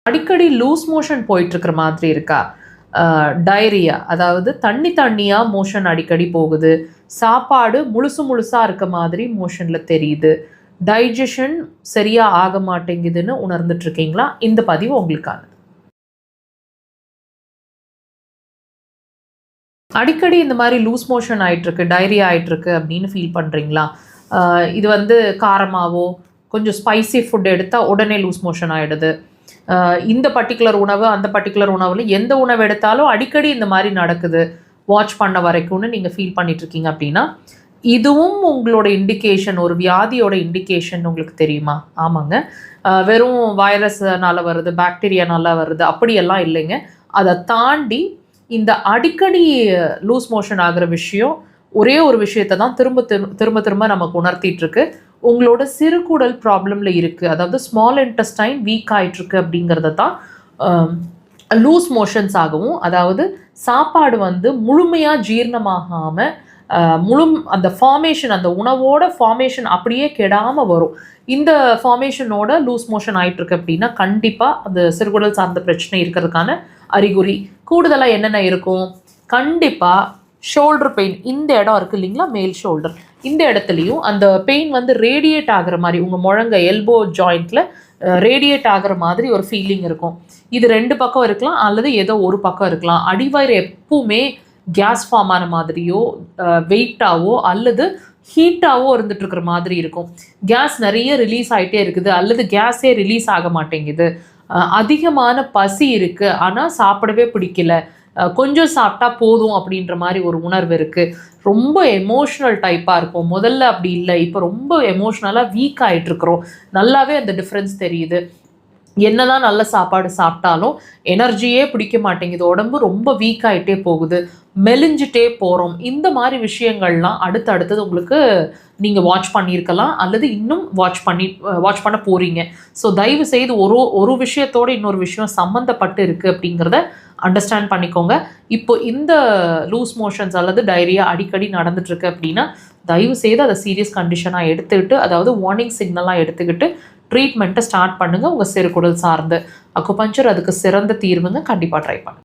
அடிக்கடி loose motion போயிட்டுருக்கிற மாதிரி இருக்கா? டயரியா, அதாவது தண்ணியாக மோஷன் அடிக்கடி போகுது, சாப்பாடு முழுசாக இருக்க மாதிரி மோஷனில் தெரியுது, டைஜஷன் சரியாக ஆக மாட்டேங்குதுன்னு உணர்ந்துட்டுருக்கீங்களா? இந்த பதிவு உங்களுக்கானது. அடிக்கடி இந்த மாதிரி லூஸ் மோஷன் ஆகிட்டுருக்கு, டயரியா ஆகிட்டுருக்கு அப்படின்னு ஃபீல் பண்ணுறீங்களா? இது காரமாகவோ கொஞ்சம் ஸ்பைசி ஃபுட் எடுத்தால் உடனே லூஸ் மோஷன் ஆகிடுது, இந்த பர்டிகுலர் உணவு அந்த பர்டிகுலர் உணவில் எந்த உணவு எடுத்தாலும் அடிக்கடி இந்த மாதிரி நடக்குது வாட்ச் பண்ண வரைக்கும்னு நீங்கள் ஃபீல் பண்ணிகிட்ருக்கீங்க அப்படின்னா, இதுவும் உங்களோட இண்டிகேஷன், ஒரு வியாதியோட இண்டிகேஷன் உங்களுக்கு தெரியுமா? ஆமாங்க. வெறும் வைரஸ்னால வருது, பாக்டீரியானால வருது அப்படியெல்லாம் இல்லைங்க. அதை தாண்டி இந்த அடிக்கடி லூஸ் மோஷன் ஆகிற விஷயம் ஒரே ஒரு விஷயத்தை தான் திரும்ப நமக்கு உணர்த்திட்டுருக்கு. உங்களோட சிறுகுடல் ப்ராப்ளமில் இருக்குது, அதாவது ஸ்மால் இன்டெஸ்டைன் வீக் ஆகிட்டுருக்கு அப்படிங்கிறத தான் லூஸ் மோஷன்ஸ் ஆகவும், அதாவது சாப்பாடு முழுமையாக ஜீரணமாகாமல் அந்த ஃபார்மேஷன், அந்த உணவோட ஃபார்மேஷன் அப்படியே கெடாமல் வரும். இந்த ஃபார்மேஷனோட லூஸ் மோஷன் ஆகிட்டுருக்கு அப்படின்னா கண்டிப்பாக அந்த சிறுகுடல் சார்ந்த பிரச்சனை இருக்கிறதுக்கான அறிகுறி. கூடுதலாக என்னென்ன இருக்கும்? கண்டிப்பாக ஷோல்டர் பெயின், இந்த இடம் இருக்குது இல்லைங்களா, மேல் ஷோல்டர், இந்த இடத்துலையும் அந்த பெயின் ரேடியேட் ஆகிற மாதிரி, உங்கள் முழங்க எல்போ ஜாயிண்ட்டில் ரேடியேட் ஆகிற மாதிரி ஒரு ஃபீலிங் இருக்கும். இது 2 பக்கம் இருக்கலாம் அல்லது ஏதோ ஒரு பக்கம் இருக்கலாம். அடிவயிறு எப்பவுமே கேஸ் ஃபார்ம் ஆன மாதிரியோ வெயிட்டாவோ அல்லது ஹீட்டாவோ இருந்துகிட்ருக்கிற மாதிரி இருக்கும். கேஸ் நிறைய ரிலீஸ் ஆகிட்டே இருக்குது அல்லது கேஸே ரிலீஸ் ஆக மாட்டேங்குது. அதிகமான பசி இருக்குது ஆனால் சாப்பிடவே பிடிக்கல, கொஞ்சம் சாப்பிட்டா போதும் அப்படின்ற மாதிரி ஒரு உணர்வு இருக்குது. ரொம்ப எமோஷ்னல் டைப்பாக இருக்கும். முதல்ல அப்படி இல்லை, இப்போ ரொம்ப எமோஷ்னலாக வீக் ஆகிட்டுருக்குறோம். நல்லாவே அந்த டிஃப்ரென்ஸ் தெரியுது. என்னதான் நல்ல சாப்பாடு சாப்பிட்டாலும் எனர்ஜியே பிடிக்க மாட்டேங்குது, உடம்பு ரொம்ப வீக் ஆகிட்டே போகுது, மெலிஞ்சிட்டே போகிறோம். இந்த மாதிரி விஷயங்கள்லாம் அடுத்தது உங்களுக்கு நீங்கள் வாட்ச் பண்ணியிருக்கலாம் அல்லது இன்னும் வாட்ச் பண்ண போகிறீங்க. ஸோ தயவு செய்து ஒரு விஷயத்தோடு இன்னொரு விஷயம் சம்மந்தப்பட்டு இருக்குது அப்படிங்கிறத அண்டர்ஸ்டாண்ட் பண்ணிக்கோங்க. இப்போ இந்த லூஸ் மோஷன்ஸ் அல்லது டயரியா அடிக்கடி நடந்துட்டுருக்கு அப்படின்னா தயவு செய்து அதை சீரியஸ் கண்டிஷனாக எடுத்துக்கிட்டு, அதாவது வார்னிங் சிக்னலாக எடுத்துக்கிட்டு ட்ரீட்மெண்ட்டை ஸ்டார்ட் பண்ணுங்கள். உங்கள் சிறுகுடல் சார்ந்து அக்குபஞ்சர் அதுக்கு சிறந்த தீர்வுங்க. கண்டிப்பாக ட்ரை பண்ணுங்கள்.